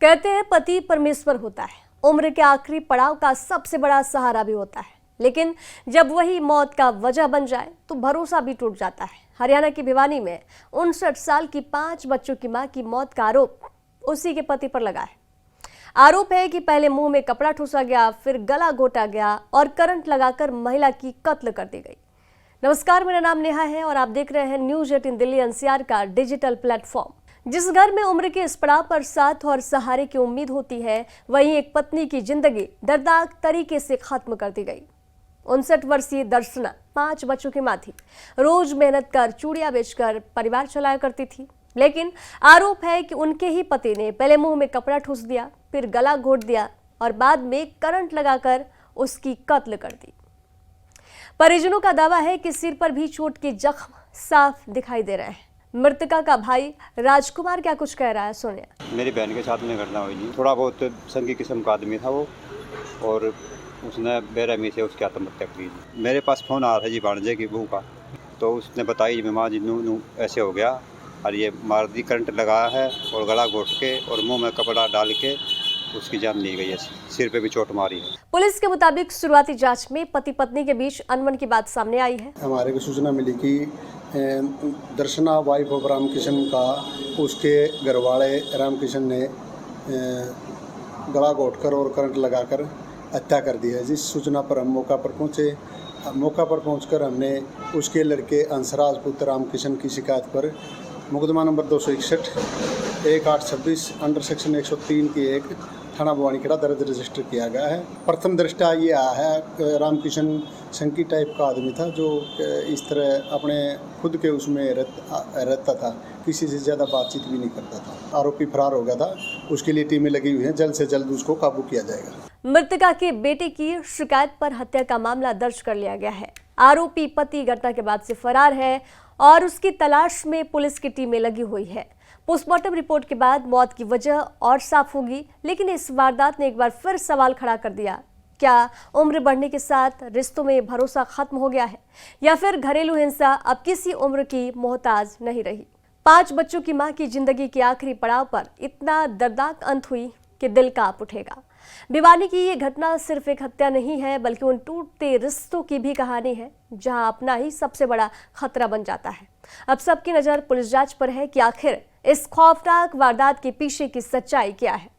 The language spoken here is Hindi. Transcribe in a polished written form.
कहते हैं पति परमेश्वर होता है, उम्र के आखिरी पड़ाव का सबसे बड़ा सहारा भी होता है, लेकिन जब वही मौत का वजह बन जाए तो भरोसा भी टूट जाता है। हरियाणा की भिवानी में 59 साल की 5 बच्चों की मां की मौत का आरोप उसी के पति पर लगा है। आरोप है कि पहले मुंह में कपड़ा ठूसा गया, फिर गला घोटा गया और करंट लगाकर महिला की कत्ल कर दी गई। नमस्कार, मेरा नाम नेहा है और आप देख रहे हैं न्यूज 18 दिल्ली एनसीआर का डिजिटल प्लेटफॉर्म। जिस घर में उम्र के इस पड़ाव पर साथ और सहारे की उम्मीद होती है, वहीं एक पत्नी की जिंदगी दर्दनाक तरीके से खत्म कर दी गई। 59 वर्षीय दर्शना 5 बच्चों की मां थी। रोज मेहनत कर चूड़ियां बेचकर परिवार चलाया करती थी, लेकिन आरोप है कि उनके ही पति ने पहले मुंह में कपड़ा ठूस दिया, फिर गला घोट दिया और बाद में करंट लगाकर उसकी कत्ल कर दी। परिजनों का दावा है कि सिर पर भी चोट के जख्म साफ दिखाई दे रहे हैं। मृतका का भाई राजकुमार क्या कुछ कह रहा है, सुनिए। मेरी बहन के साथ में घटना हुई जी। थोड़ा बहुत संगी किस्म का आदमी था वो, और उसने बेरहमी से उसकी आत्महत्या की। मेरे पास फ़ोन आ रहा था जी भांजे की बहू का, तो उसने बताई माँ जी नू ऐसे हो गया और ये मार दी, करंट लगाया है और गला घोट के और मुंह में कपड़ा डाल के उसकी जान ली गई है। सिर पे भी चोट मारी है। पुलिस के मुताबिक शुरुआती जांच में पति पत्नी के बीच अनबन की बात सामने आई है। हमारे को सूचना मिली कि दर्शना वाइफ ऑफ रामकिशन का उसके घरवाले रामकिशन ने गला घोटकर और करंट लगाकर हत्या कर दी है। जिस सूचना पर हम मौका पर पहुंचे, मौका पर पहुंचकर हमने उसके लड़के अंशराज पुत्र रामकिशन की शिकायत पर मुकदमा नंबर 261 1826 अंडर सेक्शन 103 की एक थाना भवानीखेड़ा दर्ज रजिस्टर किया गया है। प्रथम दृष्टया ये आया है रामकिशन संकी टाइप का आदमी था, जो इस तरह अपने खुद के उसमें रहता था, किसी से ज़्यादा बातचीत भी नहीं करता था। आरोपी फरार हो गया था, उसके लिए टीमें लगी हुई हैं, जल्द से जल्द उसको काबू किया जाएगा। मृतका के बेटे की शिकायत पर हत्या का मामला दर्ज कर लिया गया है। आरोपी पति घटना के बाद से फरार है और उसकी तलाश में पुलिस की टीमें लगी हुई है। पोस्टमार्टम रिपोर्ट के बाद मौत की वजह और साफ होगी, लेकिन इस वारदात ने एक बार फिर सवाल खड़ा कर दिया। क्या उम्र बढ़ने के साथ रिश्तों में भरोसा खत्म हो गया है, या फिर घरेलू हिंसा अब किसी उम्र की मोहताज नहीं रही? 5 बच्चों की मां की जिंदगी के आखिरी पड़ाव पर इतना दर्दनाक अंत हुई कि दिल कांप उठेगा। भिवानी की ये घटना सिर्फ एक हत्या नहीं है, बल्कि उन टूटते रिश्तों की भी कहानी है, जहां अपना ही सबसे बड़ा खतरा बन जाता है। अब सबकी नजर पुलिस जांच पर है कि आखिर इस खौफनाक वारदात के पीछे की सच्चाई क्या है।